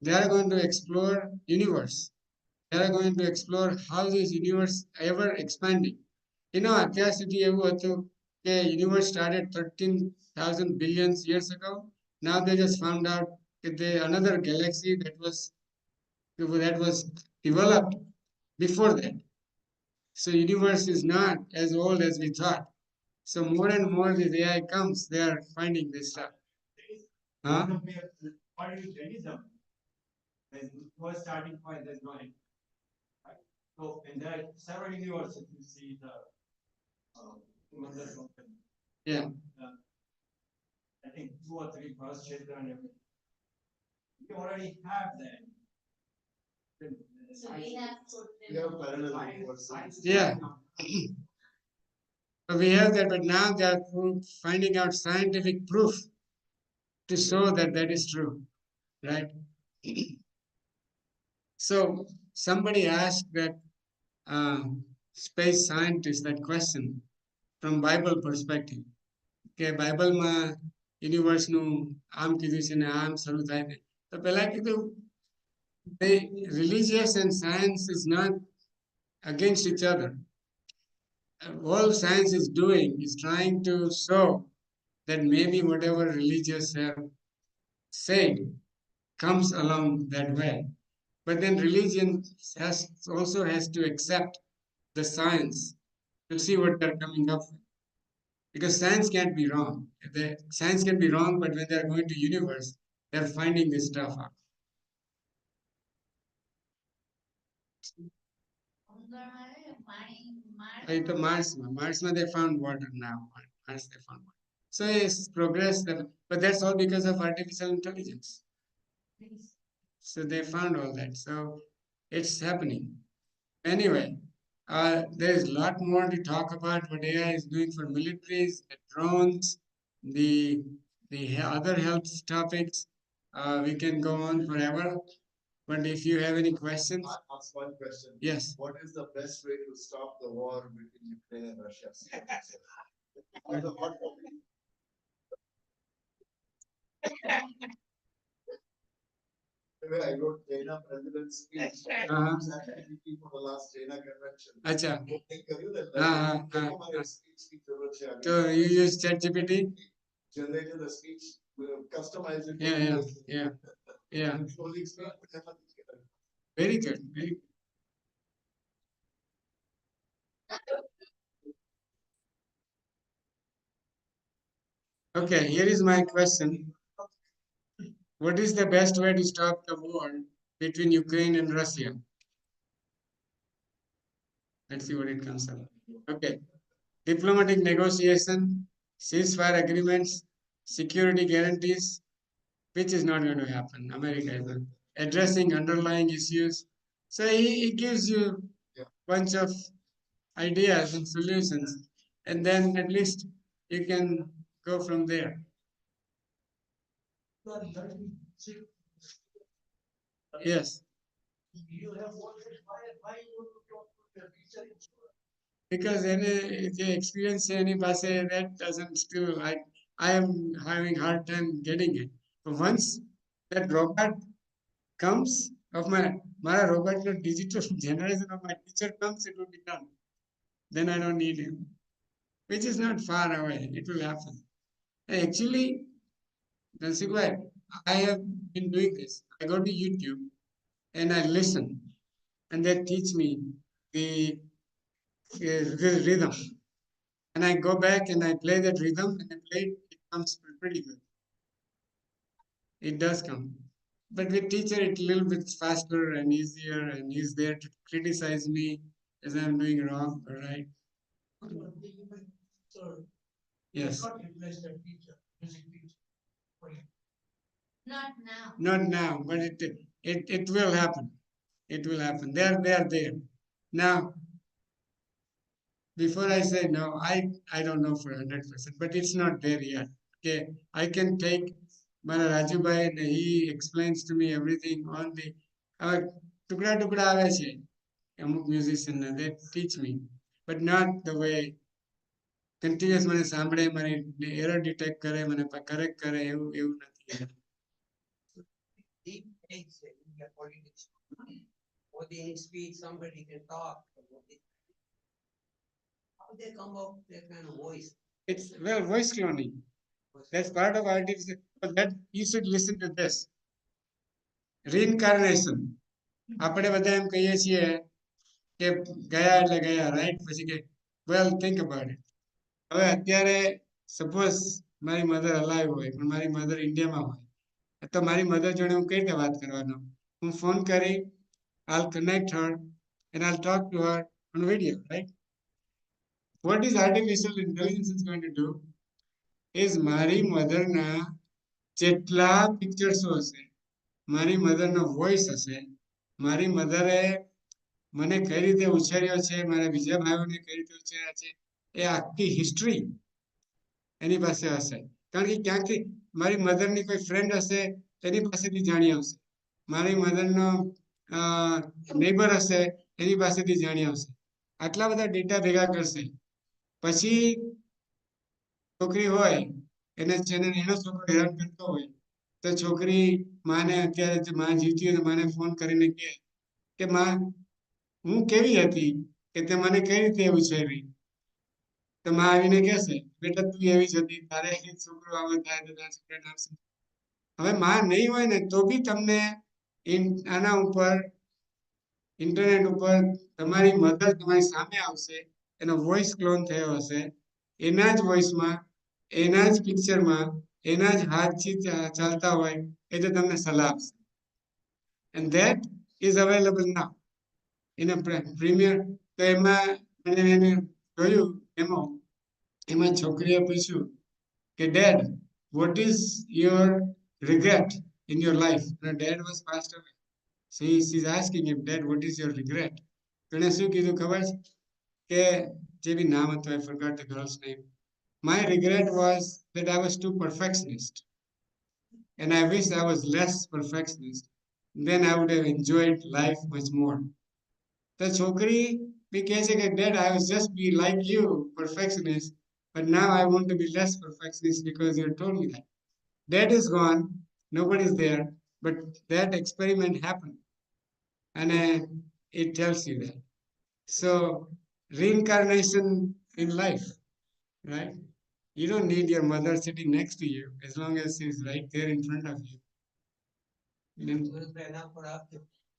They are going to explore universe. They are going to explore how this universe ever expanding. અત્યાર સુધી એવું હતું કે universe started 13,000 billion years ago. Now they just found out that another galaxy that was developed before that. So universe is not as old as we thought. So more and more the AI comes, they are finding this stuff. Huh? what is Jainism? There's no starting point, there's no end. Right? So, and there are several universes you see the Yeah. I think 2 or 3 first children and everything. We already have that. We have parallel universes. Yeah. So we have that, but now they are finding out scientific proof to show that that is true, right? So somebody asked that space scientist that question from Bible perspective. કે બાઇબલમાં યુનિવર્સનું આમ કીધું છે ને આમ શરૂ થાય ને તો પહેલા કીધું the religious and science is not against each other. All science is doing is trying to show that maybe whatever religious have said comes along that way. But then religion also has to accept the science to see what they're coming up with. Because science can't be wrong. Science can be wrong, but when they're going to universe, they're finding this stuff out. તો Marsમાં they found water now. Mars they found water. So it's progress, but that's all because of artificial intelligence. So they found all that. So it's happening. Anyway, there is a lot more to talk about what AI is doing for militaries, the drones, the other health topics. We can go on forever. But if you have any questions, Ask one question. yes. What is the best way to stop the war between Ukraine and Russia? That's a hot topic. Anyway, I wrote China president's speech. ChatGPT for the last China convention. અચ્છા opening કર્યું ને, હા, હા, લોકો મારે હા. speech ની જરૂર છે. So you use ChatGPT? Generated the speech, customized it. Yeah. Closing speech, but nothing. Very good. Very good. Okay, here is my question. What is the best way to stop the war between Ukraine and Russia? Let's see what it comes up. Okay. Diplomatic negotiation, ceasefire agreements, security guarantees, which is not going to happen. America is not. Addressing underlying issues. So he gives you a bunch of ideas and solutions, and then at least you can go from there. Yes. You have voted why you want to talk to the teacher in school? Because the experience any પાસે that doesn't still I am having hard time getting it. But once that robot comes of my robot digital generation of my teacher comes, it will be done. Then I don't need him, which is not far away. It will happen. Actually, Dansigwai, I have been doing this. I go to YouTube and I listen, and they teach me the rhythm. And I go back and I play that rhythm and I play it, it comes pretty good. it does come. But with teacher, it's a little bit faster and easier, and he's there to criticize me as I'm doing wrong or right. So Yes. not replace the teacher, music teacher. for you. Not now, but it will happen. It will happen. They are there. Now, before I say no, I don't know for 100%, but it's not there yet. Okay, I can take Mara Rajubai and he explains to me everything on the ટુકડા ટુકડા આવે છે અમુક musician they teach me, but not the way continuous મને સાંભળે મારી error detect કરે મને correct કરે એવું નથી. Deep takes in the politics. Or the speech, somebody can talk about it. How they come up with that kind of voice? It's well voice cloning. That's part of artificial. But that you should listen to this. Reincarnation. આપણે બધા એમ કહીએ છીએ કે ગયા એટલે ગયા right પછી કે વેલ થિંક અબાઉટ ઇટ. હવે અત્યારે સપોઝ મારી મધર અલાઈવ હોય પણ મારી મધર ઇન્ડિયામાં હોય તો મારી મધર જોડે હું કઈ રીતે વાત કરવાનો? હું ફોન કરી I'll connect her and I'll talk to her on video, right? What is artificial intelligence is going to do is મારી મધરના જેટલા પિક્ચર્સો હશે, મારી મધરનો વોઇસ હશે, મારી મધરે મને કઈ રીતે ઉછેર્યો છે, મારા બીજા ભાઈઓને કઈ રીતે ઉછેર્યા છે, એ આખી હિસ્ટ્રી એની પાસે હશે. કારણ કે ક્યાંકથી મારી મધરની કોઈ ફ્રેન્ડ હશે તેની પાસેથી જાણી આવશે, મારી મધરનો નેબર હશે એની પાસેથી જાણી આવશે. આટલા બધા ડેટા ભેગા કરશે. પછી છોકરી હોય એને છે ને એનો છોકરો હેરાન કરતો હોય તો છોકરી માને અત્યારે જે માં જીવતી હોય તો માને ફોન કરીને કહે કે માં હું કેવી હતી કે તે મને કઈ રીતે ઉછેરી? તો માં આવીને કહેશે બેટા તું એવી જ હતી, તારે છોકરો આવો થાય તો તારા છોકરાને આવશે. હવે માં નહીં હોય ને તો બી તમને આના ઉપર ઇન્ટરનેટ ઉપર તમારી મધર તમારી સામે આવશે, એનો વોઇસ ક્લોન થયો હશે, એના જ વોઇસમાં એના જ પિક્ચરમાં એના જ હાથથી ચાલતા હોય એ તો તમને સલાહ આપશે. And that is available now in a premier. તો એમાં એને જોયું એમાં છોકરીએ પૂછ્યું કે dead what is your regret in your life? Her dad was passed away. So she's asking him, Dad, what is your regret? તો એને શું કીધું ખબર છે કે જે બી નામ હતું I forgot the girl's name. My regret was that I was too perfectionist. And I wish I was less perfectionist. Then I would have enjoyed life much more. The chokri bhi કહે છે કે Dad, I was just be like you, perfectionist, but now I want to be less perfectionist because you told me that. Dad is gone, nobody's there, but that experiment happened. And it tells you that. So reincarnation in life, right? You don't need your mother sitting next to you as long as she's right there in front of you.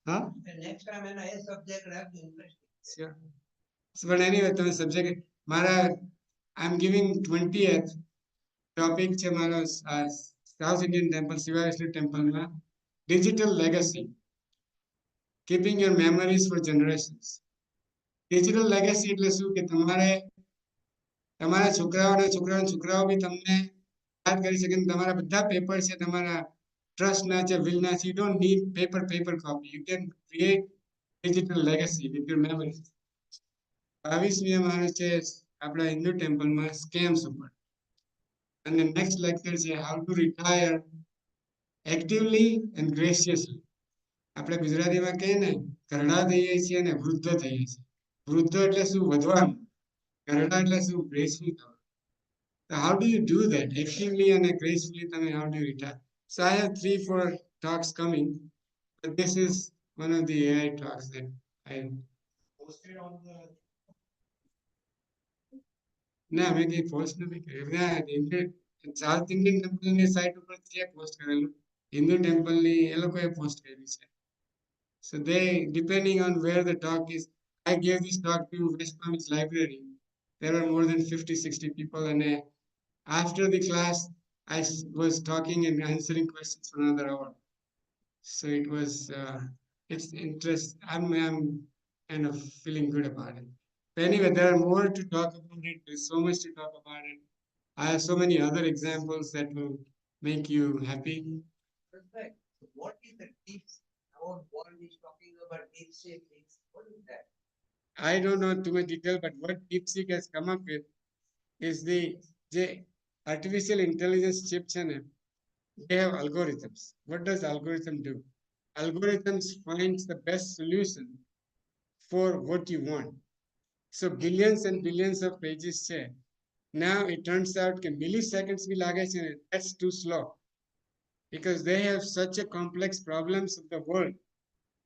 Huh? The next time when I subject have the interest. Sure. So, but anyway, તમે subject મારા I'm giving 20th topic છે મારો South Indian Temple, Shiva Temple માં digital legacy, keeping your memories for generations. Digital legacy એટલે શું કે તમારે તમારા છોકરાઓ બી તમને યાદ કરી શકે ને તમારા બધા પેપર છે તમારા ટ્રસ્ટના છે વિલના છે. You don't need paper copy. You can create digital legacy with your memories. 22મી મારો છે આપણા હિન્દુ ટેમ્પલમાં સ્કેમ્સ ઉપર અને નેક્સ્ટ લેક્ચર છે how to retire actively and graciously. આપણે ગુજરાતીમાં કહીએ ને ઘરડા થઈએ છીએ અને વૃદ્ધ થઈએ છીએ. વૃદ્ધ એટલે શું? વધવાનું. ઘરડા એટલે શું? ગ્રેસફુલ થવાનું. So how do you do that actively and gracefully? How do you retire? So I have 3-4 talks coming, but this is one of the AI talks that I Posted on the ના મેં કઈ post નથી કર્યું. South Indian ટેમ્પલની site ઉપર છે post કરેલું, હિન્દુ ટેમ્પલની એ લોકોએ post કરી છે. So they, depending on where the talk is, I gave this talk to West Palm Beach Library. There were more than 50-60 people, and after the class was talking and answering questions for another hour. So it was, it's interest. I'm kind of feeling good about it. But anyway, there are more to talk about it. There's so much to talk about it. I have so many other examples that will make you happy. Perfect. So what is the tips? Our world is talking about deep sea things. What is that? I don't know too much detail, but what DeepSeek has come up with is the artificial intelligence chip channel. They have algorithms. What does algorithm do? Algorithms finds the best solution for what you want. So billions and billions of pages છે. Now it turns out that milliseconds भी લાગે છે ને, that's too slow because they have such a complex problems of the world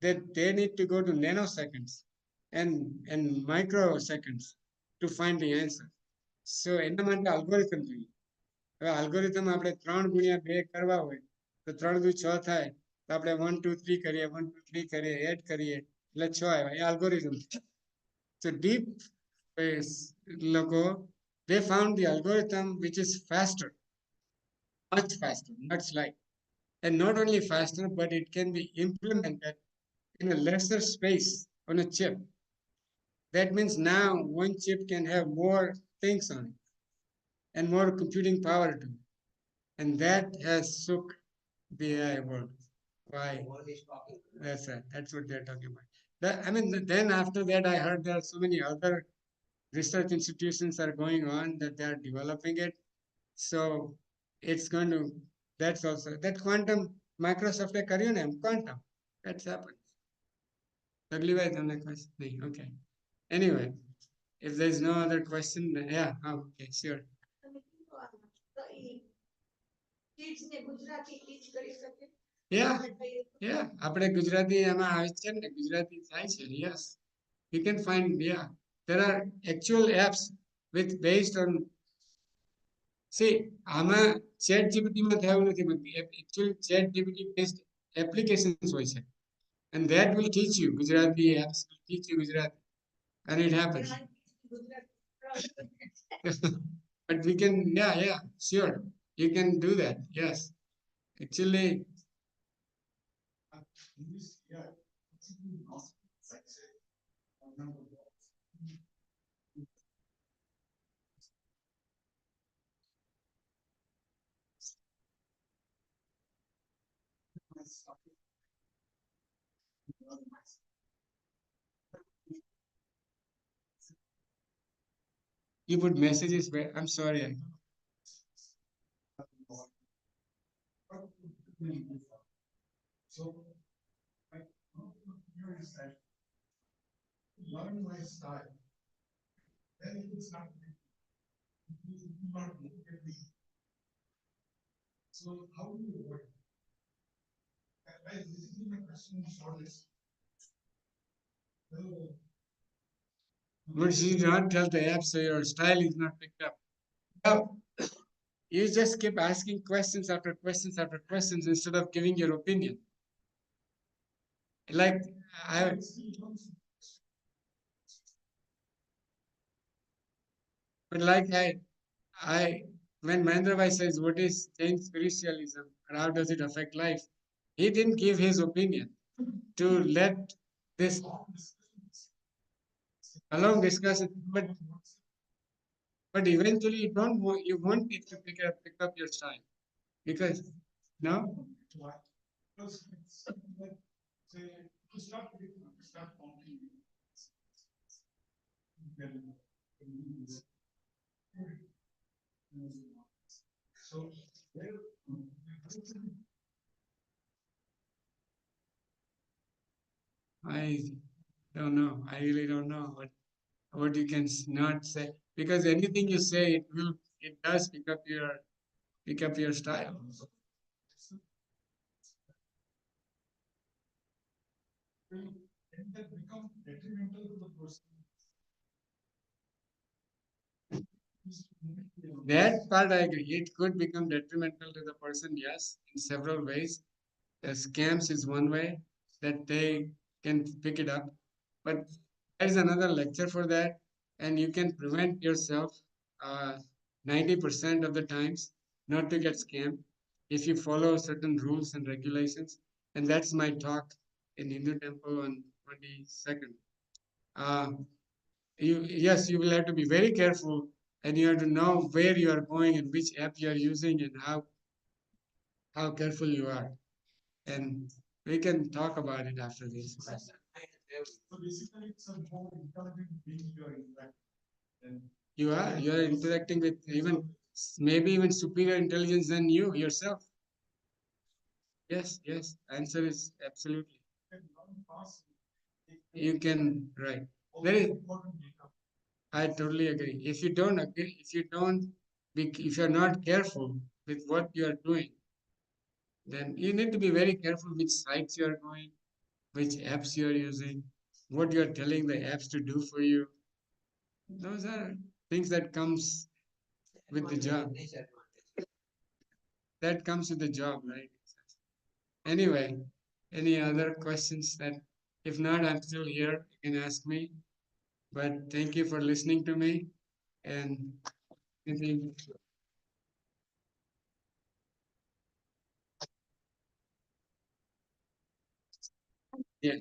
that they need to go to nanoseconds and microseconds to find the answer. So એના માટે algorithm જોઈએ. હવે algorithm આપણે 3 × 2 કરવા હોય તો 3 × 6 થાય તો આપણે 1 2 3 કરીએ 1 2 3 કરીએ એડ કરીએ એટલે 6 આવ્યા એ algorithm. So deep space logo, they found the algorithm which is faster, much faster, much like, and not only faster, but it can be implemented in a lesser space on a chip. That means now one chip can have more things on it and more computing power to it. And that has shook the AI world. Why? World is talking. That's right. That's what they're talking about. I mean, then after that, I heard there are so many other research institutions are going on that they are developing it. So it's going to, that's also, that quantum, Microsoft એ કર્યું ને quantum, that's happened. તકલીફ તમને question નહીં, okay. Anyway, if there's no other question, then yeah, okay, sure. Yeah, yeah, આપણે ગુજરાતી એમાં આવે છે ને ગુજરાતી થાય છે, yes. You can find, yeah, there are actual apps with based on, see, આમાં ChatGPT માં થયું નથી, actual ChatGPT based applications હોય છે, and that will teach you Gujarati apps will teach you Gujarati, and it happens. But we can, yeah, sure, you can do that, yes. Actually, you put messages where, I'm sorry. So, I, here is that, learn my style. Then it's not. So how do you avoid? This is my question shortlist. But you not tell the app so your style is not picked up. No. You just keep asking questions after questions after questions instead of giving your opinion. Like but like I when Mahendra Bhai says what is Jain spiritualism and how does it affect life, he didn't give his opinion to let this along discussion, but eventually you want it to pick up your style because no. So, I don't know. I really don't know what you can not say because anything you say it does pick up your style. and that become detrimental to the person. That part I agree. It could become detrimental to the person, yes, in several ways. Scams is one way that they can pick it up, but there's another lecture for that, and you can prevent yourself 90% of the times not to get scammed if you follow certain rules and regulations. And that's my talk in Hindu temple on 22nd. Yes, you will have to be very careful, and you have to know where you are going and which app you are using and how careful you are. And we can talk about it after this. So basically, it's a more intelligent being you are interacting. And You are interacting with even maybe even superior intelligence than you yourself. Yes, yes. Answer is absolutely. can learn fast. You can right. All There is, important data. I totally agree. If you don't agree, if you're not careful with what you are doing, then you need to be very careful which sites you are going, which apps you are using, what you are telling the apps to do for you. Those are things that comes with the job. That comes with the job, right? Anyway, any other questions that if not, I'm still here. You can ask me. But thank you for listening to me. And I think yeah.